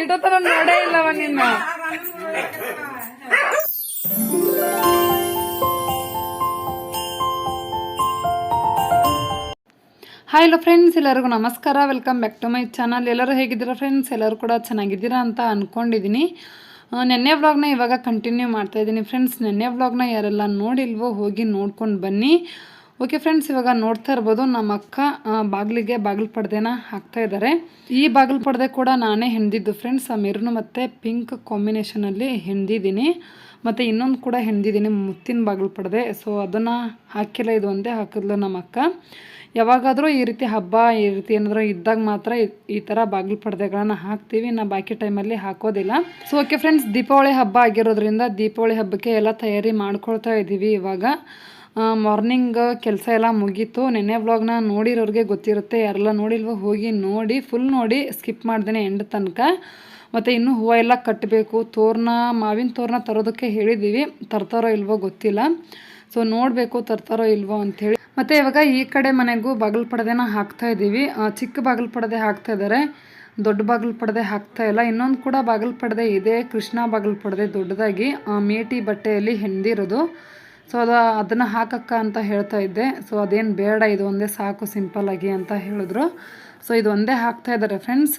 ಇಡೋ ತರ ನೋಡೇ ಇಲ್ಲವ ನಿನ್ನ. ಹಾಯ್ ಹಲೋ ಫ್ರೆಂಡ್ಸ್, ಎಲ್ಲರಿಗೂ ನಮಸ್ಕಾರ. Welcome back to my channel. ಎಲ್ಲರೂ ಹೇಗಿದ್ದೀರಾ ಫ್ರೆಂಡ್ಸ್? ಎಲ್ಲರೂ ಕೂಡ ಚೆನ್ನಾಗಿದ್ದೀರಾ ಅಂತ ಅಂದ್ಕೊಂಡಿದ್ದೀನಿ. ನೆನ್ನೆ ವ್ಲಾಗ್ನ ಇವಾಗ ಕಂಟಿನ್ಯೂ ಮಾಡ್ತಾಯಿದ್ದೀನಿ ಫ್ರೆಂಡ್ಸ್. ನೆನ್ನೆ ವ್ಲಾಗ್ನ ಯಾರೆಲ್ಲ ನೋಡಿಲ್ವೋ ಹೋಗಿ ನೋಡ್ಕೊಂಡು ಬನ್ನಿ. ಓಕೆ ಫ್ರೆಂಡ್ಸ್, ಇವಾಗ ನೋಡ್ತಾ ಇರ್ಬೋದು ನಮ್ಮ ಅಕ್ಕ ಬಾಗಿಲಿಗೆ ಬಾಗಿಲು ಪರ್ದೆನ ಹಾಕ್ತಾ ಇದ್ದಾರೆ. ಈ ಬಾಗಿಲು ಪರ್ದೆ ಕೂಡ ನಾನೇ ಹೆಣ್ದಿದ್ದು ಫ್ರೆಂಡ್ಸ್. ಮೆರೂನು ಮತ್ತು ಪಿಂಕ್ ಕಾಂಬಿನೇಷನಲ್ಲಿ ಹೆಣ್ದಿದ್ದೀನಿ. ಮತ್ತು ಇನ್ನೊಂದು ಕೂಡ ಹೆಣ್ದಿದ್ದೀನಿ, ಮುತ್ತಿನ ಬಾಗಿಲು ಪರ್ದೆ. ಸೊ ಅದನ್ನು ಹಾಕಿಲ್ಲ, ಇದು ಒಂದೇ ಹಾಕಿದ್ಲು ನಮ್ಮ ಅಕ್ಕ. ಯಾವಾಗಾದರೂ ಈ ರೀತಿ ಹಬ್ಬ ಈ ರೀತಿ ಏನಾದರೂ ಇದ್ದಾಗ ಮಾತ್ರ ಈ ಥರ ಬಾಗಿಲು ಪರ್ದೆಗಳನ್ನು ಹಾಕ್ತೀವಿ, ನಾವು ಬಾಕಿ ಟೈಮಲ್ಲಿ ಹಾಕೋದಿಲ್ಲ. ಸೊ ಓಕೆ ಫ್ರೆಂಡ್ಸ್, ದೀಪಾವಳಿ ಹಬ್ಬ ಆಗಿರೋದ್ರಿಂದ ದೀಪಾವಳಿ ಹಬ್ಬಕ್ಕೆ ಎಲ್ಲ ತಯಾರಿ ಮಾಡ್ಕೊಳ್ತಾ ಇದ್ದೀವಿ. ಇವಾಗ ಮಾರ್ನಿಂಗ್ ಕೆಲಸ ಎಲ್ಲ ಮುಗೀತು. ನೆನ್ನೆ ವ್ಲಾಗ್ನ ನೋಡಿರೋರಿಗೆ ಗೊತ್ತಿರುತ್ತೆ, ಯಾರೆಲ್ಲ ನೋಡಿಲ್ವೋ ಹೋಗಿ ನೋಡಿ, ಫುಲ್ ನೋಡಿ, ಸ್ಕಿಪ್ ಮಾಡ್ದೇನೆ ಎಂಡ್ ತನಕ. ಮತ್ತು ಇನ್ನೂ ಹೂವು ಎಲ್ಲ ಕಟ್ಟಬೇಕು, ತೋರಣ, ಮಾವಿನ ತೋರಣ ತರೋದಕ್ಕೆ ಹೇಳಿದ್ದೀವಿ, ತರ್ತಾರೋ ಇಲ್ವೋ ಗೊತ್ತಿಲ್ಲ. ಸೊ ನೋಡಬೇಕು ತರ್ತಾರೋ ಇಲ್ವೋ ಅಂಥೇಳಿ. ಮತ್ತು ಇವಾಗ ಈ ಕಡೆ ಮನೆಗೂ ಬಾಗಿಲು ಪರ್ದೆನ ಹಾಕ್ತಾ ಇದ್ದೀವಿ. ಚಿಕ್ಕ ಬಾಗಿಲು ಪರ್ದೆ ಹಾಕ್ತಾ ಇದ್ದಾರೆ, ದೊಡ್ಡ ಬಾಗಿಲು ಪರ್ದೆ ಹಾಕ್ತಾ ಇಲ್ಲ. ಇನ್ನೊಂದು ಕೂಡ ಬಾಗಿಲು ಪರ್ದೆ ಇದೆ, ಕೃಷ್ಣ ಬಾಗಿಲು ಪರ್ದೆ ದೊಡ್ಡದಾಗಿ ಮೇಟಿ ಬಟ್ಟೆಯಲ್ಲಿ ಹೆಣ್ದಿರೋದು. ಸೊ ಅದನ್ನು ಹಾಕಕ್ಕ ಅಂತ ಹೇಳ್ತಾ ಇದ್ದೆ. ಸೊ ಅದೇನು ಬೇಡ, ಇದು ಒಂದೇ ಸಾಕು ಸಿಂಪಲ್ಲಾಗಿ ಅಂತ ಹೇಳಿದ್ರು. ಸೊ ಇದು ಒಂದೇ ಹಾಕ್ತಾ ಇದ್ದಾರೆ ಫ್ರೆಂಡ್ಸ್.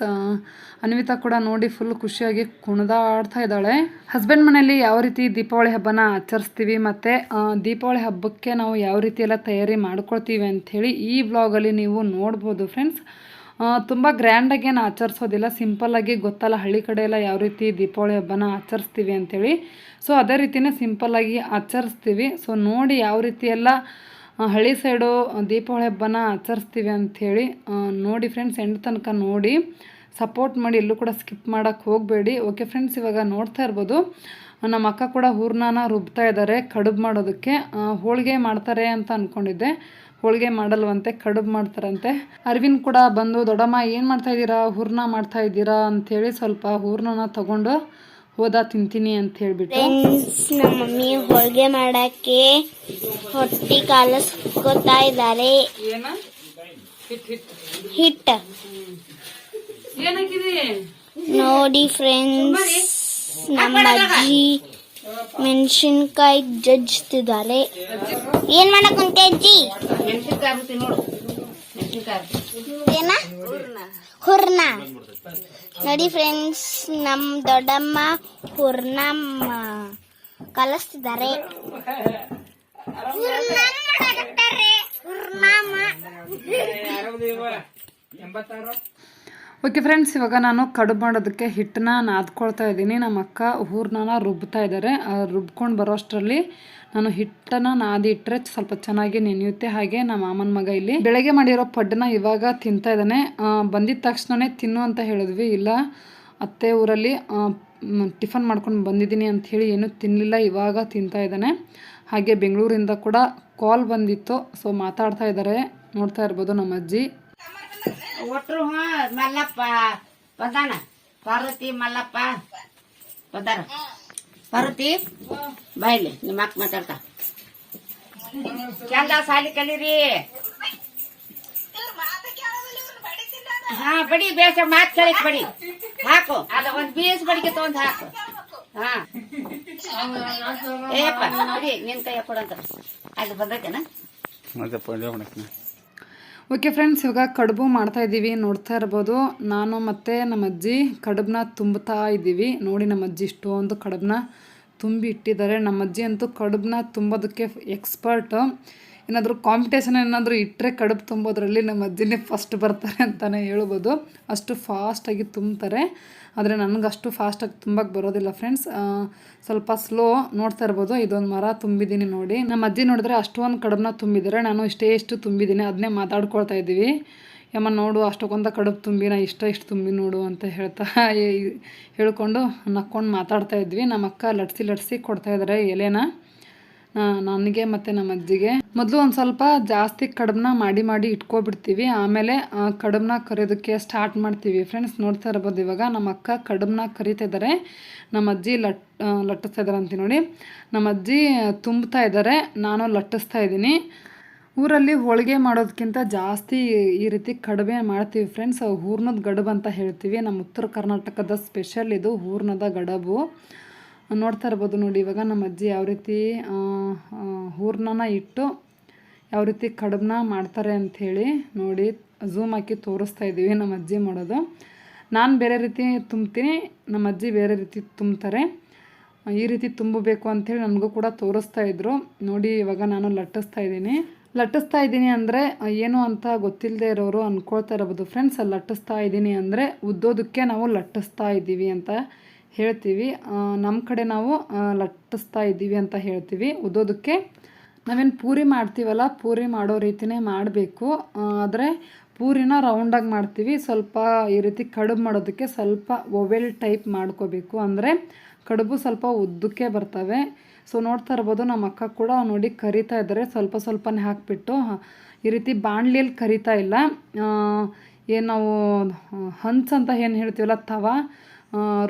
ಅನ್ವಿತಾ ಕೂಡ ನೋಡಿ ಫುಲ್ ಖುಷಿಯಾಗಿ ಕುಣಿದಾಡ್ತಾ ಇದ್ದಾಳೆ. ಹಸ್ಬೆಂಡ್ ಮನೇಲಿ ಯಾವ ರೀತಿ ದೀಪಾವಳಿ ಹಬ್ಬನ ಆಚರಿಸ್ತೀವಿ ಮತ್ತು ದೀಪಾವಳಿ ಹಬ್ಬಕ್ಕೆ ನಾವು ಯಾವ ರೀತಿ ಎಲ್ಲ ತಯಾರಿ ಮಾಡ್ಕೊಳ್ತೀವಿ ಅಂಥೇಳಿ ಈ ವ್ಲಾಗಲ್ಲಿ ನೀವು ನೋಡ್ಬೋದು ಫ್ರೆಂಡ್ಸ್. ತುಂಬ ಗ್ರ್ಯಾಂಡಾಗಿ ಏನು ಆಚರಿಸೋದಿಲ್ಲ, ಸಿಂಪಲ್ಲಾಗಿ, ಗೊತ್ತಲ್ಲ ಹಳ್ಳಿ ಕಡೆ ಎಲ್ಲ ಯಾವ ರೀತಿ ದೀಪಾವಳಿ ಹಬ್ಬನ ಆಚರಿಸ್ತೀವಿ ಅಂಥೇಳಿ. ಸೊ ಅದೇ ರೀತಿಯೇ ಸಿಂಪಲ್ಲಾಗಿ ಆಚರಿಸ್ತೀವಿ. ಸೊ ನೋಡಿ ಯಾವ ರೀತಿ ಎಲ್ಲ ಹಳ್ಳಿ ಸೈಡು ದೀಪಾವಳಿ ಹಬ್ಬನ ಆಚರಿಸ್ತೀವಿ ಅಂಥೇಳಿ ನೋಡಿ ಫ್ರೆಂಡ್ಸ್. ಎಂಡ್ ತನಕ ನೋಡಿ, ಸಪೋರ್ಟ್ ಮಾಡಿ, ಎಲ್ಲೂ ಕೂಡ ಸ್ಕಿಪ್ ಮಾಡೋಕ್ಕೆ ಹೋಗಬೇಡಿ. ಓಕೆ ಫ್ರೆಂಡ್ಸ್, ಇವಾಗ ನೋಡ್ತಾ ಇರ್ಬೋದು ನಮ್ಮ ಅಕ್ಕ ಕೂಡ ಹೂರ್ಣನ ರುಬ್ತಾ ಇದ್ದಾರೆ ಕಡುಬು ಮಾಡೋದಕ್ಕೆ. ಹೋಳಿಗೆ ಮಾಡ್ತಾರೆ ಅಂತ ಅಂದ್ಕೊಂಡಿದ್ದೆ, ಹೋಳಿಗೆ ಮಾಡಲ್ವಂತೆ, ಕಡುಬು ಮಾಡ್ತಾರಂತೆ. ಅರವಿಂದ್ ಕೂಡ ಬಂದು, ದೊಡ್ಡಮ್ಮ ಏನು ಮಾಡ್ತಾಯಿದ್ದೀರಾ, ಹೂರ್ಣ ಮಾಡ್ತಾಯಿದ್ದೀರಾ ಅಂಥೇಳಿ ಸ್ವಲ್ಪ ಹೂರ್ಣನ ತಗೊಂಡು ಹೋದ, ತಿಂತೀನಿ ಅಂತ ಹೇಳ್ಬಿಟ್ಟು. ನಮ್ಮ ಮಮ್ಮಿ ಹೋಳಿಗೆ ಮಾಡಕ್ಕೆ ಹೊಟ್ಟಿ ಕಾಲಿಸ್ಕೊತಾ ಇದ್ದಾರೆ. ಹಿಟ್ಟು ನೋಡಿ ಫ್ರೆಂಡ್ಸ್, ನಮ್ಮ ಅಜ್ಜಿ ಮೆಣಸಿನ್ಕಾಯಿ ಜಜ್ತಿದ್ದಾರೆ. ಏನ್ ಮಾಡಕ್ ಕುಂತ ಅಜ್ಜಿ? ಏನ ಹುರ್ನ ನೋಡಿ ಫ್ರೆಂಡ್ಸ್, ನಮ್ ದೊಡ್ಡಮ್ಮ ಹುರ್ನ ಕಲಿಸ್ತಿದ್ದಾರೆ. ಓಕೆ ಫ್ರೆಂಡ್ಸ್, ಇವಾಗ ನಾನು ಕಡುಬು ಮಾಡೋದಕ್ಕೆ ಹಿಟ್ಟನ್ನ ನಾದ್ಕೊಳ್ತಾ ಇದ್ದೀನಿ. ನಮ್ಮ ಅಕ್ಕ ಹೂರ್ಣನ ರುಬ್ತಾ ಇದ್ದಾರೆ. ರುಬ್ಕೊಂಡು ಬರೋ ಅಷ್ಟರಲ್ಲಿ ನಾನು ಹಿಟ್ಟನ್ನು ನಾದಿ ಇಟ್ಟರೆ ಸ್ವಲ್ಪ ಚೆನ್ನಾಗಿ ನೆನೆಯುತ್ತೆ. ಹಾಗೆ ನಮ್ಮ ಮಾಮನ ಮಗ ಇಲ್ಲಿ ಬೆಳಗ್ಗೆ ಮಾಡಿರೋ ಪಡ್ಡನ್ನ ಇವಾಗ ತಿಂತಾ ಇದ್ದಾನೆ. ಬಂದಿದ್ದ ತಕ್ಷಣವೇ ತಿನ್ನು ಅಂತ ಹೇಳಿದ್ವಿ, ಇಲ್ಲ ಅತ್ತೆ ಊರಲ್ಲಿ ಟಿಫನ್ ಮಾಡ್ಕೊಂಡು ಬಂದಿದ್ದೀನಿ ಅಂಥೇಳಿ ಏನೂ ತಿನ್ನಲಿಲ್ಲ, ಇವಾಗ ತಿಂತಾ ಇದ್ದಾನೆ. ಹಾಗೆ ಬೆಂಗಳೂರಿಂದ ಕೂಡ ಕಾಲ್ ಬಂದಿತ್ತು, ಸೊ ಮಾತಾಡ್ತಾ ಇದ್ದಾರೆ, ನೋಡ್ತಾ ಇರ್ಬೋದು ನಮ್ಮ ಅಜ್ಜಿ. ಒಟ್ರು ಮಲ್ಲಪ್ಪ ಬಂದಾನ, ಪಾರ್ವತಿ ಮಲ್ಲಪ್ಪ ಬಂದಾರ. ಪಾರ್ವತಿ ಬಾಯ್ಲಿ, ನಿಮ್ಮ ಅಕ್ಕ ಮಾತಾಡ್ತಾ. ಚಂದ ಸಾಲಿ ಕಲೀರಿ. ಹಾ ಬಡಿ, ಬೇಸ ಮಾತ್ ಕೇಳಿಕ್ ಬಡಿ, ಹಾಕು. ಅದ ಒಂದ್ ಬೀಸ್ ಬಡಿಗೆ ತಗೊಂಡ್ ಹಾಕು. ಹಾ ಏಪ್ಪ ಬಡಿ, ನಿನ್ ಕೈ ಕೊಡಂತ ಅಲ್ಲಿ ಬಂದೈತೆನ. ಓಕೆ ಫ್ರೆಂಡ್ಸ್, ಇವಾಗ ಕಡುಬು ಮಾಡ್ತಾ ಇದ್ದೀವಿ, ನೋಡ್ತಾ ಇರ್ಬೋದು. ನಾನು ಮತ್ತು ನಮ್ಮ ಅಜ್ಜಿ ಕಡುಬನ್ನ ತುಂಬುತ್ತಾ ಇದ್ದೀವಿ. ನೋಡಿ ನಮ್ಮ ಅಜ್ಜಿ ಇಷ್ಟೊಂದು ಕಡುಬನ್ನ ತುಂಬಿ ಇಟ್ಟಿದ್ದಾರೆ. ನಮ್ಮ ಅಜ್ಜಿ ಅಂತೂ ಕಡುಬನ್ನ ತುಂಬೋದಕ್ಕೆ ಎಕ್ಸ್ಪರ್ಟ್. ಏನಾದರೂ ಕಾಂಪಿಟೇಷನ್ ಏನಾದರೂ ಇಟ್ಟರೆ ಕಡುಬು ತುಂಬೋದ್ರಲ್ಲಿ ನಮ್ಮ ಅಜ್ಜಿನೇ ಫಸ್ಟ್ ಬರ್ತಾರೆ ಅಂತಲೇ ಹೇಳ್ಬೋದು. ಅಷ್ಟು ಫಾಸ್ಟಾಗಿ ತುಂಬ್ತಾರೆ. ಆದರೆ ನನಗೆ ಅಷ್ಟು ಫಾಸ್ಟಾಗಿ ತುಂಬಕ್ಕೆ ಬರೋದಿಲ್ಲ ಫ್ರೆಂಡ್ಸ್, ಸ್ವಲ್ಪ ಸ್ಲೋ. ನೋಡ್ತಾ ಇರ್ಬೋದು, ಇದೊಂದು ಮರ ತುಂಬಿದ್ದೀನಿ ನೋಡಿ. ನಮ್ಮ ಅಜ್ಜಿ ನೋಡಿದ್ರೆ ಅಷ್ಟೊಂದು ಕಡುಬನ್ನ ತುಂಬಿದ್ದಾರೆ, ನಾನು ಇಷ್ಟು ತುಂಬಿದ್ದೀನಿ. ಅದನ್ನೇ ಮಾತಾಡ್ಕೊಳ್ತಾ ಇದ್ದೀವಿ. ಯಮ್ಮ ನೋಡು, ಅಷ್ಟೊಂದ ಕಡುಬು ತುಂಬಿ, ನಾ ಇಷ್ಟು ತುಂಬಿ ನೋಡು ಅಂತ ಹೇಳ್ಕೊಂಡು ನಕ್ಕೊಂಡು ಮಾತಾಡ್ತಾ ಇದ್ವಿ. ನಮ್ಮ ಅಕ್ಕ ಲಟ್ಸಿ ಕೊಡ್ತಾ ಇದ್ದಾರೆ ಎಲೆನ ನನಗೆ ಮತ್ತು ನಮ್ಮ ಅಜ್ಜಿಗೆ. ಮೊದಲು ಒಂದು ಸ್ವಲ್ಪ ಜಾಸ್ತಿ ಕಡುಬನ್ನ ಮಾಡಿ ಇಟ್ಕೊಬಿಡ್ತೀವಿ, ಆಮೇಲೆ ಕಡುಬನ್ನ ಕರಿಯೋದಕ್ಕೆ ಸ್ಟಾರ್ಟ್ ಮಾಡ್ತೀವಿ ಫ್ರೆಂಡ್ಸ್. ನೋಡ್ತಾ ಇರ್ಬೋದು, ಇವಾಗ ನಮ್ಮ ಅಕ್ಕ ಕಡುಬನ್ನ ಕರಿತಾ ಇದ್ದಾರೆ, ನಮ್ಮ ಅಜ್ಜಿ ಲಟ್ಟಿಸ್ತಾ ಇದ್ದಾರೆ ಅಂತ ನೋಡಿ. ನಮ್ಮ ಅಜ್ಜಿ ತುಂಬ್ತಾ ಇದ್ದಾರೆ, ನಾನು ಲಟ್ಟಿಸ್ತಾ ಇದ್ದೀನಿ. ಊರಲ್ಲಿ ಹೋಳಿಗೆ ಮಾಡೋದಕ್ಕಿಂತ ಜಾಸ್ತಿ ಈ ರೀತಿ ಕಡುಬೆ ಮಾಡ್ತೀವಿ ಫ್ರೆಂಡ್ಸ್. ಹೂರ್ಣದ ಗಡುಬು ಅಂತ ಹೇಳ್ತೀವಿ. ನಮ್ಮ ಉತ್ತರ ಕರ್ನಾಟಕದ ಸ್ಪೆಷಲ್ ಇದು ಹೂರ್ಣದ ಗಡುಬು. ನೋಡ್ತಾ ಇರ್ಬೋದು ನೋಡಿ ಇವಾಗ ನಮ್ಮ ಅಜ್ಜಿ ಯಾವ ರೀತಿ ಹೂರ್ಣನ ಇಟ್ಟು ಯಾವ ರೀತಿ ಕಡುಬನ್ನ ಮಾಡ್ತಾರೆ ಅಂಥೇಳಿ ನೋಡಿ ಝೂಮ್ ಹಾಕಿ ತೋರಿಸ್ತಾ ಇದ್ದೀವಿ ನಮ್ಮ ಅಜ್ಜಿ ಮಾಡೋದು. ನಾನು ಬೇರೆ ರೀತಿ ತುಂಬ್ತೀನಿ, ನಮ್ಮ ಅಜ್ಜಿ ಬೇರೆ ರೀತಿ ತುಂಬ್ತಾರೆ. ಈ ರೀತಿ ತುಂಬಬೇಕು ಅಂಥೇಳಿ ನನಗೂ ಕೂಡ ತೋರಿಸ್ತಾ ಇದ್ರು ನೋಡಿ. ಇವಾಗ ನಾನು ಲಟ್ಟಿಸ್ತಾ ಇದ್ದೀನಿ ಅಂದರೆ ಏನು ಅಂತ ಗೊತ್ತಿಲ್ಲದೆ ಇರೋರು ಅಂದ್ಕೊಳ್ತಾ ಇರ್ಬೋದು ಫ್ರೆಂಡ್ಸ್. ಲಟ್ಟಿಸ್ತಾ ಇದ್ದೀನಿ ಅಂದರೆ ಉದ್ದೋದಕ್ಕೆ ನಾವು ಲಟ್ಟಿಸ್ತಾ ಇದ್ದೀವಿ ಅಂತ ಹೇಳ್ತೀವಿ. ನಮ್ಮ ಕಡೆ ನಾವು ಲಟ್ಟಿಸ್ತಾ ಇದ್ದೀವಿ ಅಂತ ಹೇಳ್ತೀವಿ. ಉದ್ದೋದಕ್ಕೆ ನಾವೇನು ಪೂರಿ ಮಾಡ್ತೀವಲ್ಲ, ಪೂರಿ ಮಾಡೋ ರೀತಿಯೇ ಮಾಡಬೇಕು. ಆದರೆ ಪೂರಿನ ರೌಂಡಾಗಿ ಮಾಡ್ತೀವಿ. ಸ್ವಲ್ಪ ಈ ರೀತಿ ಕಡುಬು ಮಾಡೋದಕ್ಕೆ ಸ್ವಲ್ಪ ಓವೆಲ್ ಟೈಪ್ ಮಾಡ್ಕೋಬೇಕು, ಅಂದರೆ ಕಡುಬು ಸ್ವಲ್ಪ ಉದ್ದಕ್ಕೆ ಬರ್ತವೆ. ಸೊ ನೋಡ್ತಾ ಇರ್ಬೋದು ನಮ್ಮ ಅಕ್ಕ ಕೂಡ ನೋಡಿ ಕರಿತಾ ಇದ್ದಾರೆ. ಸ್ವಲ್ಪನೇ ಹಾಕಿಬಿಟ್ಟು ಈ ರೀತಿ ಬಾಣಲಿಯಲ್ಲಿ ಕರಿತಾ ಇಲ್ಲ. ಏನು ನಾವು ಹಂಚು ಅಂತ ಏನು ಹೇಳ್ತೀವಲ್ಲ, ತವಾ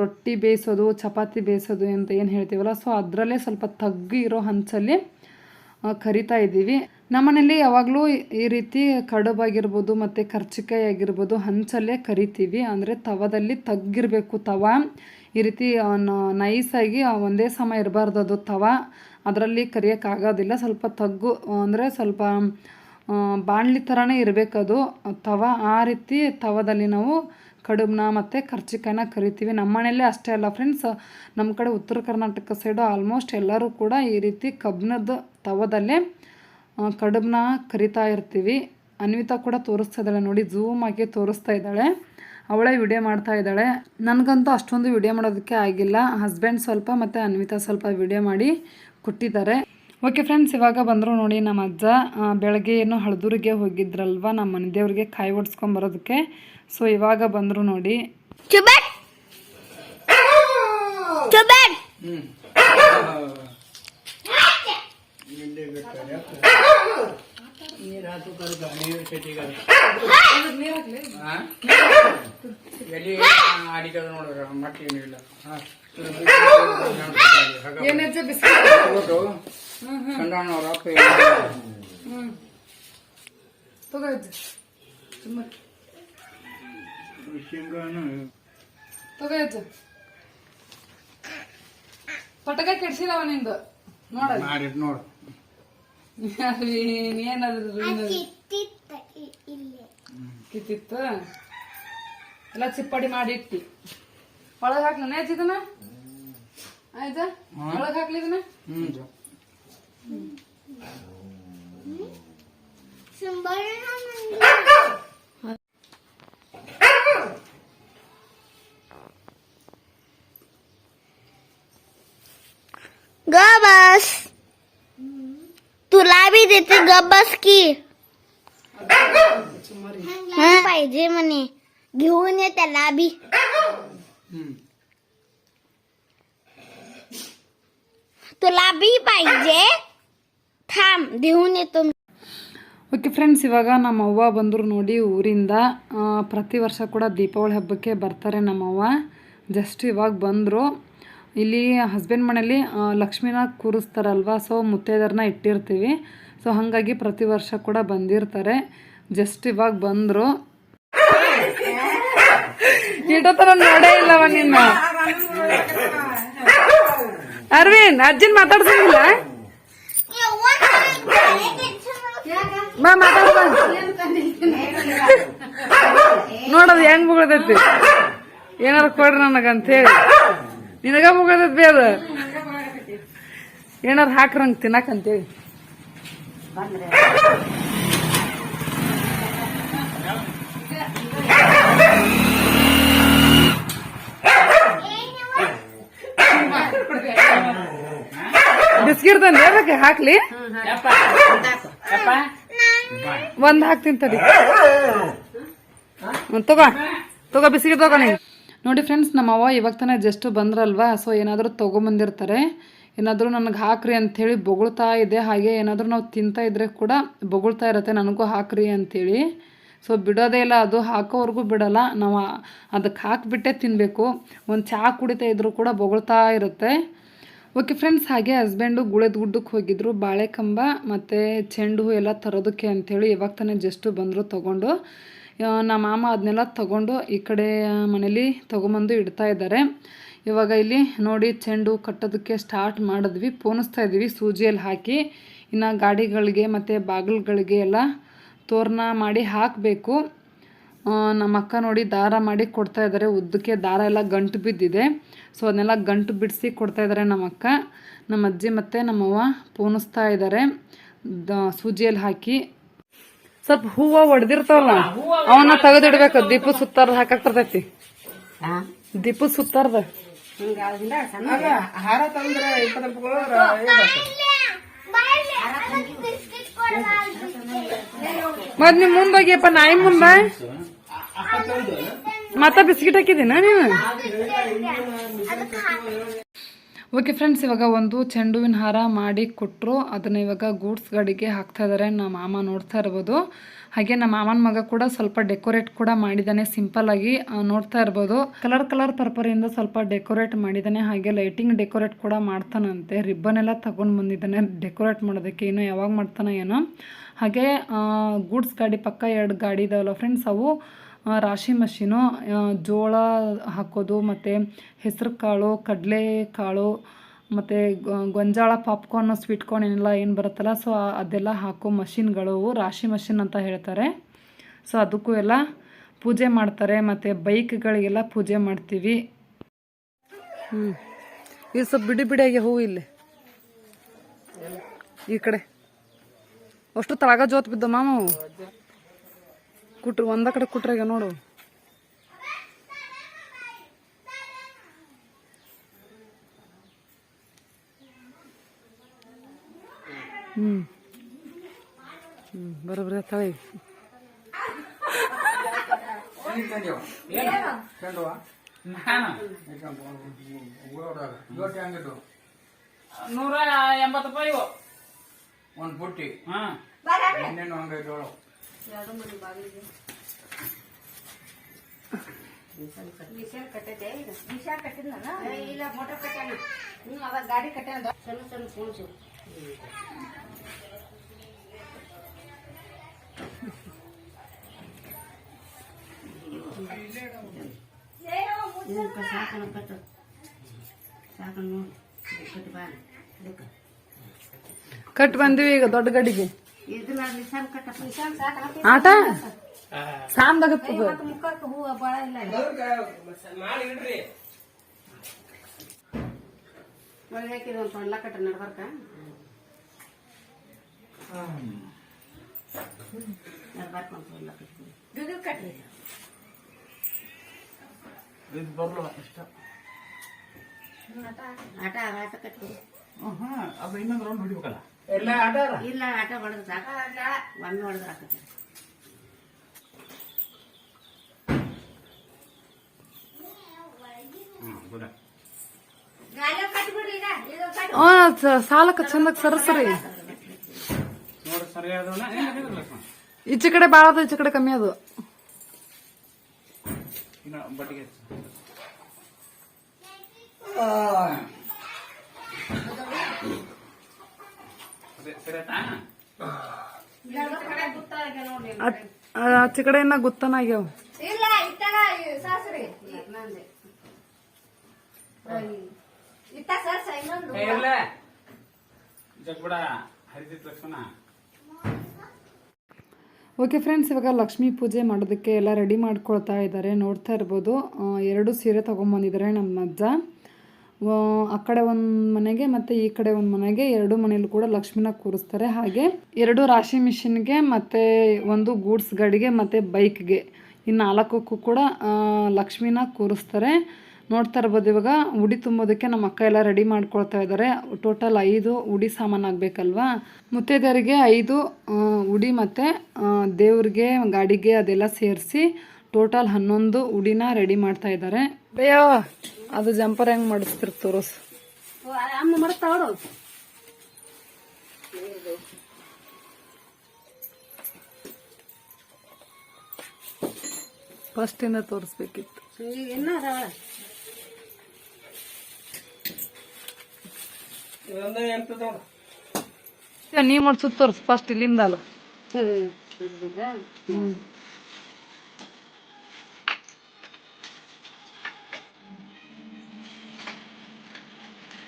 ರೊಟ್ಟಿ ಬೇಯಿಸೋದು, ಚಪಾತಿ ಬೇಯಿಸೋದು ಅಂತ ಏನು ಹೇಳ್ತೀವಲ್ಲ, ಸೊ ಅದರಲ್ಲೇ ಸ್ವಲ್ಪ ತಗ್ಗು ಇರೋ ಹಂಚಲ್ಲಿ ಕರಿತಾ ಇದ್ದೀವಿ. ನಮ್ಮನೇಲಿ ಯಾವಾಗಲೂ ಈ ರೀತಿ ಕಡುಬಾಗಿರ್ಬೋದು ಮತ್ತು ಕರ್ಚಿಕಾಯಿ ಆಗಿರ್ಬೋದು ಹಂಚಲ್ಲೇ ಕರಿತೀವಿ. ಅಂದರೆ ತವದಲ್ಲಿ ತಗ್ಗಿರಬೇಕು ತವಾ. ಈ ರೀತಿ ನೈಸಾಗಿ ಒಂದೇ ಸಮ ಇರಬಾರ್ದು ಅದು ತವಾ. ಅದರಲ್ಲಿ ಕರಿಯೋಕ್ಕಾಗೋದಿಲ್ಲ. ಸ್ವಲ್ಪ ತಗ್ಗು ಅಂದರೆ ಸ್ವಲ್ಪ ಬಾಣಲಿ ಥರನೇ ಇರಬೇಕದು ತವಾ. ಆ ರೀತಿ ತವದಲ್ಲಿ ನಾವು ಕಡುಬನ್ನ ಮತ್ತು ಕರ್ಚಿಕಾಯಿನ ಕರಿತೀವಿ. ನಮ್ಮ ಮನೆಯಲ್ಲೇ ಅಷ್ಟೇ ಅಲ್ಲ ಫ್ರೆಂಡ್ಸ್, ನಮ್ಮ ಕಡೆ ಉತ್ತರ ಕರ್ನಾಟಕ ಸೈಡು ಆಲ್ಮೋಸ್ಟ್ ಎಲ್ಲರೂ ಕೂಡ ಈ ರೀತಿ ಕಬ್ಬಿಣದ ತವದಲ್ಲೇ ಕಡುಬನ್ನ ಕರಿತಾ ಇರ್ತೀವಿ. ಅನ್ವಿತಾ ಕೂಡ ತೋರಿಸ್ತಾ ಇದ್ದಾಳೆ ನೋಡಿ, ಝೂಮ್ ಆಗಿ ತೋರಿಸ್ತಾ ಇದ್ದಾಳೆ. ಅವಳೇ ವಿಡಿಯೋ ಮಾಡ್ತಾ ಇದ್ದಾಳೆ. ನನಗಂತೂ ಅಷ್ಟೊಂದು ವಿಡಿಯೋ ಮಾಡೋದಕ್ಕೆ ಆಗಿಲ್ಲ. ಹಸ್ಬೆಂಡ್ ಸ್ವಲ್ಪ ಮತ್ತು ಅನ್ವಿತಾ ಸ್ವಲ್ಪ ವಿಡಿಯೋ ಮಾಡಿ ಕೊಟ್ಟಿದ್ದಾರೆ. ಓಕೆ ಫ್ರೆಂಡ್ಸ್, ಇವಾಗ ಬಂದರು ನೋಡಿ ನಮ್ಮ ಅಜ್ಜ. ಬೆಳಗ್ಗೆ ಏನು ಹಳದೂರಿಗೆ ಹೋಗಿದ್ರಲ್ವ ನಮ್ಮ ಮನೆ ದೇವ್ರಿಗೆ ಕಾಯಿ ಹೊಡ್ಸ್ಕೊಂಬರೋದಕ್ಕೆ. ಸೊ ಇವಾಗ ಬಂದರು ನೋಡಿ. ಪಟಕ ಕೆಡ್ಸಿರವ ನಿಂದು ನೋಡ ಕಿತ್ತಿತ್ತು ಎಲ್ಲ ಚಿಪ್ಪಡಿ ಮಾಡಿ ಇಟ್ಟಿ. ಒಳಗೆ ಹಾಕ್ಲ ಇದನ್ನ ಆಯ್ತಾ? ಒಳಗೆ ಹಾಕ್ಲಿ ಇದನ್ನ. गबस तुला बी देते गबस की पाहिजे म्हणे, घेऊन ये त्याला बी. तुला बी पाहिजे, थांब घेऊन येतो. ಓಕೆ ಫ್ರೆಂಡ್ಸ್, ಇವಾಗ ನಮ್ಮ ಅವ್ವ ಬಂದರು ನೋಡಿ ಊರಿಂದ. ಪ್ರತಿ ವರ್ಷ ಕೂಡ ದೀಪಾವಳಿ ಹಬ್ಬಕ್ಕೆ ಬರ್ತಾರೆ ನಮ್ಮವ್ವ. ಜಸ್ಟ್ ಇವಾಗ ಬಂದರು. ಇಲ್ಲಿ ಹಸ್ಬೆಂಡ್ ಮನೇಲಿ ಲಕ್ಷ್ಮೀನ ಕೂರಿಸ್ತಾರಲ್ವ, ಸೊ ಮುತ್ತೈದರನ್ನ ಇಟ್ಟಿರ್ತೀವಿ. ಸೊ ಹಾಗಾಗಿ ಪ್ರತಿ ವರ್ಷ ಕೂಡ ಬಂದಿರ್ತಾರೆ. ಜಸ್ಟ್ ಇವಾಗ ಬಂದರು. ಇಡೋ ಥರ ನೋಡೇ ಇಲ್ಲವ ನಿನ್ನ. ಅರವಿಂದ್, ಅಜ್ಜಿನ ಮಾತಾಡ್ಸಂಗಿಲ್ಲ ಬಾ ಮಾತಾಡ. ನೋಡೋದು ಹೆಂಗ್ ಮುಗದೈತಿ. ಏನಾರು ಕೊಡ್ರಿ ನನಗಂತೇಳಿ. ನಿನಗ ಮುಗದೈತಿ ಬೇ ಅದು. ಏನಾರು ಹಾಕ್ರಂಗ್ ತಿನ್ನಕಂತೇಳಿ. ಬಿಸ್ಕಿಟ್ ತಂದೆ ಅದಕ್ಕೆ ಹಾಕ್ಲಿ. ಒಂದ್ ಹಾಕ್ತೀನಿ ತಡಿ. ತಗೋ ಬಿಸ್ಕಿಟ್ ತಗೋ ನೀ. ನೋಡಿ ಫ್ರೆಂಡ್ಸ್, ನಮ್ಮವ್ವ ಇವಾಗ ತಾನೇ ಜಸ್ಟ್ ಬಂದ್ರಲ್ವಾ, ಸೊ ಏನಾದರೂ ತೊಗೊಂಬಂದಿರ್ತಾರೆ. ಏನಾದರೂ ನನಗೆ ಹಾಕ್ರಿ ಅಂಥೇಳಿ ಬೊಗಳ್ತಾ ಇದೆ. ಹಾಗೆ ಏನಾದರೂ ನಾವು ತಿಂತಾ ಇದ್ರೆ ಕೂಡ ಬೊಗಳ್ತಾ ಇರತ್ತೆ, ನನಗೂ ಹಾಕ್ರಿ ಅಂಥೇಳಿ. ಸೊ ಬಿಡೋದೇ ಇಲ್ಲ, ಅದು ಹಾಕೋವರೆಗೂ ಬಿಡೋಲ್ಲ. ನಾವು ಅದಕ್ಕೆ ಹಾಕಿಬಿಟ್ಟೇ ತಿನ್ನಬೇಕು. ಒಂದು ಚಹಾ ಕುಡಿತಾ ಇದ್ರೂ ಕೂಡ ಬೊಗಳ್ತಾ ಇರುತ್ತೆ. ಓಕೆ ಫ್ರೆಂಡ್ಸ್, ಹಾಗೆ ಹಸ್ಬೆಂಡು ಗುಳೆದ ಗುಡ್ಡಕ್ಕೆ ಹೋಗಿದ್ರು ಬಾಳೆಕಂಬ ಮತ್ತು ಚೆಂಡು ಹೂ ಎಲ್ಲ ತರೋದಕ್ಕೆ ಅಂಥೇಳಿ. ಇವಾಗ ತಾನೇ ಜಸ್ಟು ಬಂದರು ತೊಗೊಂಡು. ನಮ್ಮ ಮಾಮ ಅದನ್ನೆಲ್ಲ ತೊಗೊಂಡು ಈ ಕಡೆ ಮನೇಲಿ ತೊಗೊಂಬಂದು ಇಡ್ತಾ ಇದ್ದಾರೆ. ಇವಾಗ ಇಲ್ಲಿ ನೋಡಿ ಚೆಂಡು ಕಟ್ಟೋದಕ್ಕೆ ಸ್ಟಾರ್ಟ್ ಮಾಡಿದ್ವಿ, ಪೋಣಿಸ್ತಾ ಇದ್ವಿ ಸೂಜಿಯಲ್ಲಿ ಹಾಕಿ. ಇನ್ನು ಗಾಡಿಗಳಿಗೆ ಮತ್ತು ಬಾಗಿಲುಗಳಿಗೆ ಎಲ್ಲ ತೋರಣ ಮಾಡಿ ಹಾಕಬೇಕು. ನಮ್ಮ ಅಕ್ಕ ನೋಡಿ ದಾರ ಮಾಡಿ ಕೊಡ್ತಾ ಇದ್ದಾರೆ. ಉದ್ದಕ್ಕೆ ದಾರ ಎಲ್ಲ ಗಂಟು ಬಿದ್ದಿದೆ, ಸೊ ಅದನ್ನೆಲ್ಲ ಗಂಟು ಬಿಡಿಸಿ ಕೊಡ್ತಾ ಇದ್ದಾರೆ ನಮ್ಮ ಅಕ್ಕ. ನಮ್ಮ ಅಜ್ಜಿ ಮತ್ತು ನಮ್ಮವ್ವ ಪೋಣಿಸ್ತಾ ಇದ್ದಾರೆ ಸೂಜಿಯಲ್ಲಿ ಹಾಕಿ. ಸ್ವಲ್ಪ ಹೂವು ಹೊಡೆದಿರ್ತಾವಲ್ಲ ಅವನ್ನ ತೆಗೆದಿಡ್ಬೇಕು. ದೀಪ ಸುತ್ತಾರ್ದ ಹಾಕಕ್ ಬರ್ತೈತಿ. ದೀಪ ಸುತ್ತಾರ್ದ ಹಾರ ತಂದ್ರೆ 20 ಮತ್ ನಿಮ್ ಮುಂದೋಗಿಯಪ್ಪ, ನಾಯಿ ಮುಂದ ಮತ್ತ ಬಿಸ್ಕಿಟ್ ಹಾಕಿದ್ದೀನ ನೀವು? ಓಕೆ ಫ್ರೆಂಡ್ಸ್, ಇವಾಗ ಒಂದು ಚೆಂಡುವಿನ ಹಾರ ಮಾಡಿ ಕೊಟ್ಟರು. ಅದನ್ನ ಇವಾಗ ಗೂಡ್ಸ್ ಗಾಡಿಗೆ ಹಾಕ್ತಾ ಇದ್ದಾರೆ. ನಮ್ಮ ಮಾಮ ನೋಡ್ತಾ ಇರ್ಬೋದು. ಹಾಗೆ ನಮ್ಮ ಮಾಮನ ಮಗ ಕೂಡ ಸ್ವಲ್ಪ ಡೆಕೋರೇಟ್ ಕೂಡ ಮಾಡಿದ್ದಾನೆ, ಸಿಂಪಲ್ ಆಗಿ ನೋಡ್ತಾ ಇರ್ಬೋದು. ಕಲರ್ ಪರ್ಪರಿಂದ ಸ್ವಲ್ಪ ಡೆಕೋರೇಟ್ ಮಾಡಿದ್ದಾನೆ. ಹಾಗೆ ಲೈಟಿಂಗ್ ಡೆಕೋರೇಟ್ ಕೂಡ ಮಾಡ್ತಾನಂತೆ. ರಿಬ್ಬನ್ ಎಲ್ಲ ತಗೊಂಡು ಬಂದಿದ್ದಾನೆ ಡೆಕೋರೇಟ್ ಮಾಡೋದಕ್ಕೆ. ಇನ್ನೂ ಯಾವಾಗ ಮಾಡ್ತಾನೆ ಏನೋ. ಹಾಗೆ ಗೂಡ್ಸ್ ಗಾಡಿ ಪಕ್ಕ 2 ಗಾಡಿ ಇದಾವಲ್ಲ ಫ್ರೆಂಡ್ಸ್, ಅವು ರಾಶಿ ಮಷೀನು, ಜೋಳ ಹಾಕೋದು ಮತ್ತು ಹೆಸರು ಕಾಳು, ಕಡಲೆ ಕಾಳು ಮತ್ತು ಗೊಂಜಾಳ, ಪಾಪ್ಕಾರ್ನ್, ಸ್ವೀಟ್ ಕಾರ್ನ್ ಏನೆಲ್ಲ ಏನು ಬರುತ್ತಲ್ಲ, ಸೊ ಅದೆಲ್ಲ ಹಾಕೋ ಮಷಿನ್ಗಳು ರಾಶಿ ಮಷಿನ್ ಅಂತ ಹೇಳ್ತಾರೆ. ಸೊ ಅದಕ್ಕೂ ಎಲ್ಲ ಪೂಜೆ ಮಾಡ್ತಾರೆ. ಮತ್ತು ಬೈಕ್ಗಳಿಗೆಲ್ಲ ಪೂಜೆ ಮಾಡ್ತೀವಿ. ಇದು ಸ್ವಲ್ಪ ಬಿಡಿಯಾಗಿ ಹೂವು ಇಲ್ಲಿ ಈ ಕಡೆ ಅಷ್ಟು ತಳಗ ಜೋತ್ ಬಿದ್ದ ಮಾಮ ಕುಟ್ರು ಒಂದ ಕಡೆ ಕುಟ್ರಾಗ ನೋಡು. ಬರೋಬ್ರಿ ತಳಿ ₹180 ಒಂದು ಪುಟ್ಟಿ. ಇನ್ನೇನು ಹಂಗೈತೋಳು ಇಲ್ಲ ಮೋಟರ್ ಕಟ್ಟಾಗಿ ಅವಾಗ ಗಾಡಿ ಕಟ್ಟ ಸಣ್ಣ ಪೂಣಸು. ಕಟ್ ಬಂದಿವಿ ಈಗ ದೊಡ್ಡ ಗಡಿಗೆ. ಆಟ ಸಾಂದಾಗತ್ತದ ಹೂವ ಬಾಳ ಇಲ್ಲ ಹಾಕಿದ ಒಂದು ಸೊಂಡ್ಲ ಕಟ್ಟ ನಡ್ಬರ್ಕ ಒಂದು ಸೊಂಡ್ಲ ಕಟ್ಟಿ ಬರ್ಲ ಇಷ್ಟ ಆಟ ಆಟ ಕಟ್ಟಿ. ಅದು ಇನ್ನೊಂದು ರೌಂಡ್ ಹೊಡಿಬೇಕಲ್ಲ. ಇಲ್ಲ ಆಟ ಹೊಡೆದ್ರೆ ಸಾಕ, ಒಮ್ಮೆ ಹೊಡೆದ್ರೆ ಹಾಕತ್ತೆ. ಸಾಲಕ್ಕ ಚಂದಕ್ ಸರಸರಿ. ಈಚೆ ಕಡೆ ಬಾಳ ಅದು, ಈಚೆ ಕಡೆ ಕಮ್ಮಿ ಅದು. ಆಚೆ ಕಡೆ ಇನ್ನ ಗುತ್ತನಾಗ್ಯಾವ. ಓಕೆ ಫ್ರೆಂಡ್ಸ್, ಇವಾಗ ಲಕ್ಷ್ಮೀ ಪೂಜೆ ಮಾಡೋದಕ್ಕೆ ಎಲ್ಲ ರೆಡಿ ಮಾಡ್ಕೊಳ್ತಾ ಇದ್ದಾರೆ. ನೋಡ್ತಾ ಇರ್ಬೋದು. 2 ಸೀರೆ ತೊಗೊಂಬಂದಿದ್ದಾರೆ ನಮ್ಮ ಅಜ್ಜ. ಆ ಕಡೆ ಒಂದು ಮನೆಗೆ ಮತ್ತು ಈ ಕಡೆ ಒಂದು ಮನೆಗೆ, 2 ಮನೇಲಿ ಕೂಡ ಲಕ್ಷ್ಮಿನ ಕೂರಿಸ್ತಾರೆ. ಹಾಗೆ 2 ರಾಶಿ ಮಿಷಿನ್ಗೆ ಮತ್ತು 1 ಗೂಡ್ಸ್ ಗಾಡಿಗೆ ಮತ್ತು ಬೈಕ್ಗೆ, ಈ 4ಕ್ಕೂ ಕೂಡ ಲಕ್ಷ್ಮಿನ ಕೂರಿಸ್ತಾರೆ. ನೋಡ್ತಾ ಇರ್ಬೋದು. ಇವಾಗ ಉಡಿ ತುಂಬೋದಕ್ಕೆ ನಮ್ಮ ಅಕ್ಕ ಎಲ್ಲ ರೆಡಿ ಮಾಡ್ಕೊಳ್ತಾ ಇದ್ದಾರೆ. ಟೋಟಲ್ 5 ಉಡಿ ಸಾಮಾನು ಆಗಬೇಕಲ್ವಾ. ಮುತ್ತೈದೆಯರಿಗೆ 5 ಉಡಿ ಮತ್ತು ದೇವ್ರಿಗೆ, ಗಾಡಿಗೆ ಅದೆಲ್ಲ ಸೇರಿಸಿ ಟೋಟಲ್ 11 ಉಡಿನ ರೆಡಿ ಮಾಡ್ತಾ ಇದ್ದಾರೆ. ಬೇಯೋ ಅದು ಜಂಪರ್ ಹೆಂಗ್ ಮಾಡಿಸ್ತಿರ್ ತೋರಿಸ್. ಅಮ್ಮ ಮಾಡ್ತಾವಳು. ಫಸ್ಟ್ ಇಂದ ತೋರಿಸ್ಬೇಕಿತ್ತು. ನೀ ಮಾಡ್ಸುತ್ತ ತೋರ್ಸ್ ಫಸ್ಟ್ ಇಲ್ಲಿಂದ ಅಲ್ಲ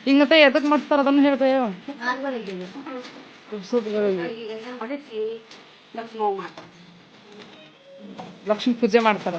ಹಿಂಗತೆ ಎದಕ್ ಮಾಡ್ತಾರ ಅದನ್ನು ಹೇಳ್ಬೇಯ ಲಕ್ಷ್ಮೀ ಪೂಜೆ ಮಾಡ್ತಾರ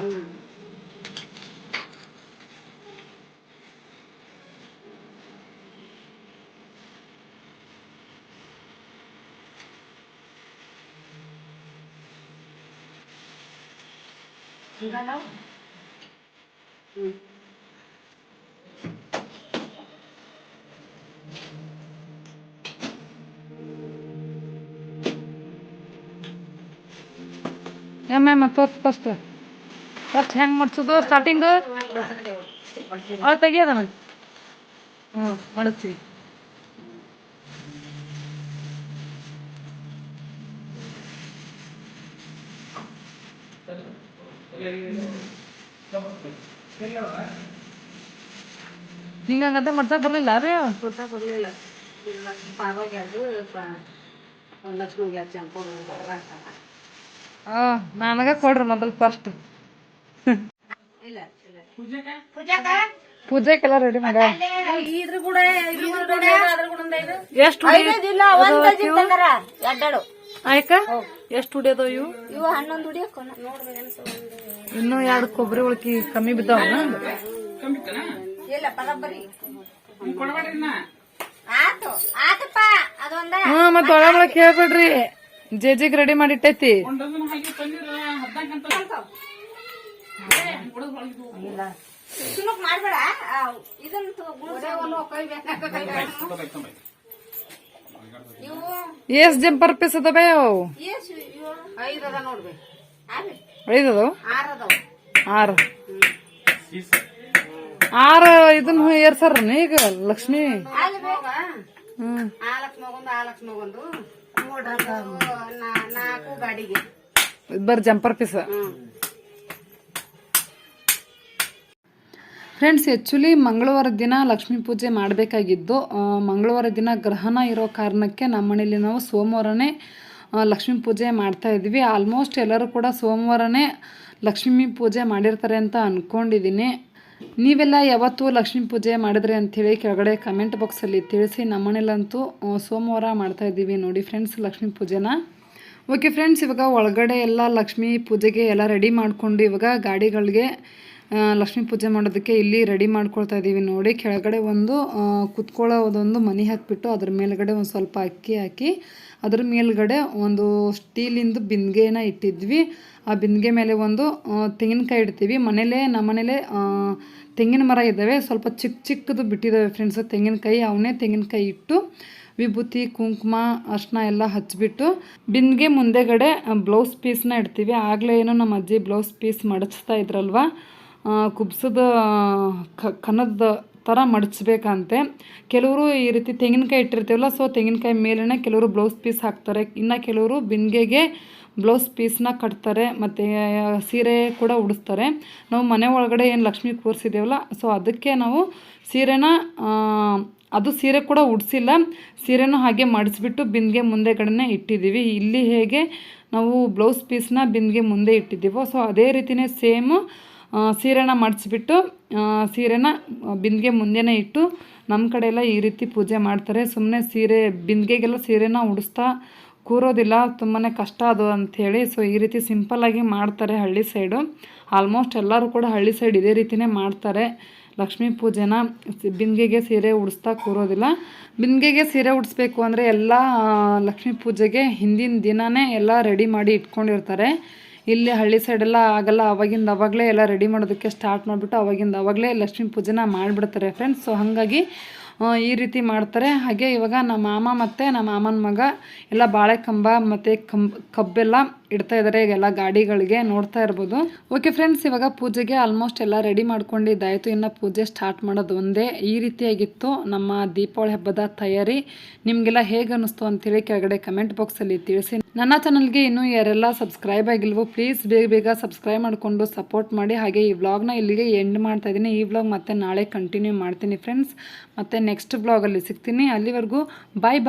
ಮ್ಯಾಮ್ ಫಸ್ಟ್ ಹೆಂಗೆ ಮಾಡ್ಸೋದು ಸ್ಟಾರ್ಟಿಂಗು ತೆಗಿಯೋದ ಮಾಡಿಸ್ತೀವಿ ಹಿಂಗಂಗಂತ ಮಾಡ್ಸಕ್ ಬರ್ಲಿಲ್ಲ ರೀ ನನಗ ಕೊಡ್ರಿ ಮೊದಲು ಫಸ್ಟ್ ಪೂಜೆಗೆಲ್ಲ ರೆಡಿ ಮಾಡ ಎಷ್ಟು ಆಯ್ಕ ಎಷ್ಟು ಹುಡಿಯೋದವ ಇವು ಇವು 11 ಹುಡಿಯಕ್ಕ ಇನ್ನೂ 2 ಕೊಬ್ಬರಿ ಉಳ್ಕಿ ಕಮ್ಮಿ ಬಿದ್ದಾವ ಇಲ್ಲ ಬರಬ್ಬರಿ ಆತು ಆತಪ್ಪ ಅದೊಂದ ಮತ್ತ ಒಳಗೊಳಕ್ ಹೇಳ್ಬಿಡ್ರಿ ಜೇಜಿಗ್ ರೆಡಿ ಮಾಡಿಟ್ಟೈತಿ ಸುಮ್ಮಕ್ ಮಾಡ್ಬೇಡ ಇದನ್ನ ಎಷ್ಟ್ ಜಂಪರ್ ಪೀಸ್ ಅದಾವ ಅವು 5 ಅದ ನೋಡ್ಬಿ 5 ಅದಾವ 6 ಅದಾವ 6 ಇದನ್ನ ಏರ್ಸಾರ ಈಗ ಲಕ್ಷ್ಮಿ ಆಲಕ್ಷ್ಮಗೊಂದು 4 ಗಾಡಿಗೆ ಬರ್ ಜಂಪರ್ ಪೀಸ್ ಫ್ರೆಂಡ್ಸ್ ಆ್ಯಕ್ಚುಲಿ ಮಂಗಳವಾರ ದಿನ ಲಕ್ಷ್ಮೀ ಪೂಜೆ ಮಾಡಬೇಕಾಗಿದ್ದು ಮಂಗಳವಾರ ದಿನ ಗ್ರಹಣ ಇರೋ ಕಾರಣಕ್ಕೆ ನಮ್ಮ ಮನೇಲಿ ನಾವು ಸೋಮವಾರನೇ ಲಕ್ಷ್ಮೀ ಪೂಜೆ ಮಾಡ್ತಾ ಇದ್ವಿ ಆಲ್ಮೋಸ್ಟ್ ಎಲ್ಲರೂ ಕೂಡ ಸೋಮವಾರನೇ ಲಕ್ಷ್ಮೀ ಪೂಜೆ ಮಾಡಿರ್ತಾರೆ ಅಂತ ಅಂದ್ಕೊಂಡಿದ್ದೀನಿ ನೀವೆಲ್ಲ ಯಾವತ್ತೂ ಲಕ್ಷ್ಮೀ ಪೂಜೆ ಮಾಡಿದ್ರಿ ಅಂಥೇಳಿ ಕೆಳಗಡೆ ಕಮೆಂಟ್ ಬಾಕ್ಸಲ್ಲಿ ತಿಳಿಸಿ ನಮ್ಮ ಮನೇಲಂತೂ ಸೋಮವಾರ ಮಾಡ್ತಾಯಿದ್ದೀವಿ ನೋಡಿ ಫ್ರೆಂಡ್ಸ್ ಲಕ್ಷ್ಮೀ ಪೂಜೆನ ಓಕೆ ಫ್ರೆಂಡ್ಸ್ ಇವಾಗ ಒಳಗಡೆ ಎಲ್ಲ ಲಕ್ಷ್ಮೀ ಪೂಜೆಗೆ ಎಲ್ಲ ರೆಡಿ ಮಾಡಿಕೊಂಡು ಇವಾಗ ಗಾಡಿಗಳಿಗೆ ಲಕ್ಷ್ಮೀ ಪೂಜೆ ಮಾಡೋದಕ್ಕೆ ಇಲ್ಲಿ ರೆಡಿ ಮಾಡ್ಕೊಳ್ತಾ ಇದ್ದೀವಿ ನೋಡಿ ಕೆಳಗಡೆ ಒಂದು ಕುತ್ಕೊಳ್ಳೋದೊಂದು ಮನೆ ಹಾಕಿಬಿಟ್ಟು ಅದ್ರ ಮೇಲ್ಗಡೆ ಒಂದು ಸ್ವಲ್ಪ ಅಕ್ಕಿ ಹಾಕಿ ಅದ್ರ ಮೇಲ್ಗಡೆ ಒಂದು ಸ್ಟೀಲಿಂದು ಬಿಂದಿಗೆನ ಇಟ್ಟಿದ್ವಿ ಆ ಬಿಂದಿಗೆ ಮೇಲೆ ಒಂದು ತೆಂಗಿನಕಾಯಿ ಇಡ್ತೀವಿ ನಮ್ಮನೇಲೆ ತೆಂಗಿನ ಮರ ಇದ್ದಾವೆ ಸ್ವಲ್ಪ ಚಿಕ್ಕದು ಬಿಟ್ಟಿದ್ದಾವೆ ಫ್ರೆಂಡ್ಸ್ ತೆಂಗಿನಕಾಯಿ ಅವನ್ನೇ ತೆಂಗಿನಕಾಯಿ ಇಟ್ಟು ವಿಭೂತಿ ಕುಂಕುಮ ಅರ್ಶಿನ ಎಲ್ಲ ಹಚ್ಚಿಬಿಟ್ಟು ಬಿಂದಿಗೆ ಮುಂದೆಗಡೆ ಬ್ಲೌಸ್ ಪೀಸ್ನ ಇಡ್ತೀವಿ ಆಗಲೇ ಏನೋ ನಮ್ಮ ಅಜ್ಜಿ ಬ್ಲೌಸ್ ಪೀಸ್ ಮಡಚ್ತಾ ಇದ್ರಲ್ವ ಕುಬ್ಸದ ಕನ್ನದ ಥರ ಮಡಚಬೇಕಂತೆ ಕೆಲವರು ಈ ರೀತಿ ತೆಂಗಿನಕಾಯಿ ಇಟ್ಟಿರ್ತೀವಲ್ಲ ಸೊ ತೆಂಗಿನಕಾಯಿ ಮೇಲೇ ಕೆಲವರು ಬ್ಲೌಸ್ ಪೀಸ್ ಹಾಕ್ತಾರೆ ಇನ್ನು ಕೆಲವರು ಬಿಂದಿಗೆಗೆ ಬ್ಲೌಸ್ ಪೀಸ್ನ ಕಟ್ತಾರೆ ಮತ್ತು ಸೀರೆ ಕೂಡ ಉಡಿಸ್ತಾರೆ ನಾವು ಮನೆ ಒಳಗಡೆ ಏನು ಲಕ್ಷ್ಮಿ ಕೂರಿಸಿದ್ದೇವಲ್ಲ ಸೊ ಅದಕ್ಕೆ ನಾವು ಸೀರೆನ ಅದು ಸೀರೆ ಕೂಡ ಉಡಿಸಿಲ್ಲ ಸೀರೆನೂ ಹಾಗೆ ಮಡಿಸ್ಬಿಟ್ಟು ಬಿಂದಿಗೆ ಮುಂದೆಗಡೆ ಇಟ್ಟಿದ್ದೀವಿ ಇಲ್ಲಿ ಹೇಗೆ ನಾವು ಬ್ಲೌಸ್ ಪೀಸ್ನ ಬಿಂದಿಗೆ ಮುಂದೆ ಇಟ್ಟಿದ್ದೀವೋ ಸೊ ಅದೇ ರೀತಿಯೇ ಸೇಮು ಸೀರೆನ ಮಡಿಸ್ಬಿಟ್ಟು ಸೀರೆನ ಬಿಂದಿಗೆ ಮುಂದೆನೇ ಇಟ್ಟು ನಮ್ಮ ಕಡೆ ಎಲ್ಲ ಈ ರೀತಿ ಪೂಜೆ ಮಾಡ್ತಾರೆ ಸುಮ್ಮನೆ ಸೀರೆ ಬಿಂದಿಗೆಗೆಲ್ಲ ಸೀರೆನ ಉಡಿಸ್ತಾ ಕೂರೋದಿಲ್ಲ ತುಂಬಾ ಕಷ್ಟ ಅದು ಅಂಥೇಳಿ ಸೊ ಈ ರೀತಿ ಸಿಂಪಲ್ಲಾಗಿ ಮಾಡ್ತಾರೆ ಹಳ್ಳಿ ಸೈಡು ಆಲ್ಮೋಸ್ಟ್ ಎಲ್ಲರೂ ಕೂಡ ಹಳ್ಳಿ ಸೈಡ್ ಇದೇ ರೀತಿಯೇ ಮಾಡ್ತಾರೆ ಲಕ್ಷ್ಮೀ ಪೂಜೆನ ಬಿಂದಿಗೆಗೆ ಸೀರೆ ಉಡಿಸ್ತಾ ಕೂರೋದಿಲ್ಲ ಬಿಂದಿಗೆಗೆ ಸೀರೆ ಉಡಿಸ್ಬೇಕು ಅಂದರೆ ಎಲ್ಲ ಲಕ್ಷ್ಮೀ ಪೂಜೆಗೆ ಹಿಂದಿನ ದಿನವೇ ಎಲ್ಲ ರೆಡಿ ಮಾಡಿ ಇಟ್ಕೊಂಡಿರ್ತಾರೆ ಇಲ್ಲಿ ಹಳ್ಳಿ ಸೈಡೆಲ್ಲ ಆಗಲ್ಲ ಅವಾಗಲೇ ಎಲ್ಲ ರೆಡಿ ಮಾಡೋದಕ್ಕೆ ಸ್ಟಾರ್ಟ್ ಮಾಡಿಬಿಟ್ಟು ಅವಾಗಲೇ ಲಕ್ಷ್ಮೀ ಪೂಜೆನ ಮಾಡಿಬಿಡ್ತಾರೆ ಫ್ರೆಂಡ್ಸ್ ಸೊ ಹಾಗಾಗಿ ಈ ರೀತಿ ಮಾಡ್ತಾರೆ ಹಾಗೆ ಇವಾಗ ನಮ್ಮ ಮಾಮ ಮತ್ತು ನಮ್ಮ ಮಾಮನ ಮಗ ಎಲ್ಲ ಬಾಳೆ ಕಂಬ ಮತ್ತು ಕಬ್ಬೆಲ್ಲ ಇಡ್ತಾ ಇದ್ದಾರೆ ಈಗೆಲ್ಲ ಗಾಡಿಗಳಿಗೆ ನೋಡ್ತಾ ಇರ್ಬೋದು. ಓಕೆ ಫ್ರೆಂಡ್ಸ್, ಇವಾಗ ಪೂಜೆಗೆ ಆಲ್ಮೋಸ್ಟ್ ಎಲ್ಲ ರೆಡಿ ಮಾಡ್ಕೊಂಡಿದ್ದಾಯಿತು. ಇನ್ನು ಪೂಜೆ ಸ್ಟಾರ್ಟ್ ಮಾಡೋದು ಒಂದೇ. ಈ ರೀತಿಯಾಗಿತ್ತು ನಮ್ಮ ದೀಪಾವಳಿ ಹಬ್ಬದ ತಯಾರಿ. ನಿಮಗೆಲ್ಲ ಹೇಗೆ ಅನ್ನಿಸ್ತು ಅಂತೇಳಿ ಕೆಳಗಡೆ ಕಮೆಂಟ್ ಬಾಕ್ಸಲ್ಲಿ ತಿಳಿಸಿ. ನನ್ನ ಚಾನಲ್ಗೆ ಇನ್ನೂ ಯಾರೆಲ್ಲ ಸಬ್ಸ್ಕ್ರೈಬ್ ಆಗಿಲ್ವೋ ಪ್ಲೀಸ್ ಬೇಗ ಸಬ್ಸ್ಕ್ರೈಬ್ ಮಾಡಿಕೊಂಡು ಸಪೋರ್ಟ್ ಮಾಡಿ. ಹಾಗೆ ಈ ವ್ಲಾಗ್ನ ಇಲ್ಲಿಗೆ ಎಂಡ್ ಮಾಡ್ತಾ ಇದ್ದೀನಿ. ಈ ವ್ಲಾಗ್ ಮತ್ತೆ ನಾಳೆ ಕಂಟಿನ್ಯೂ ಮಾಡ್ತೀನಿ ಫ್ರೆಂಡ್ಸ್. ಮತ್ತೆ ನೆಕ್ಸ್ಟ್ ವ್ಲಾಗಲ್ಲಿ ಸಿಗ್ತೀನಿ. ಅಲ್ಲಿವರೆಗೂ ಬಾಯ್.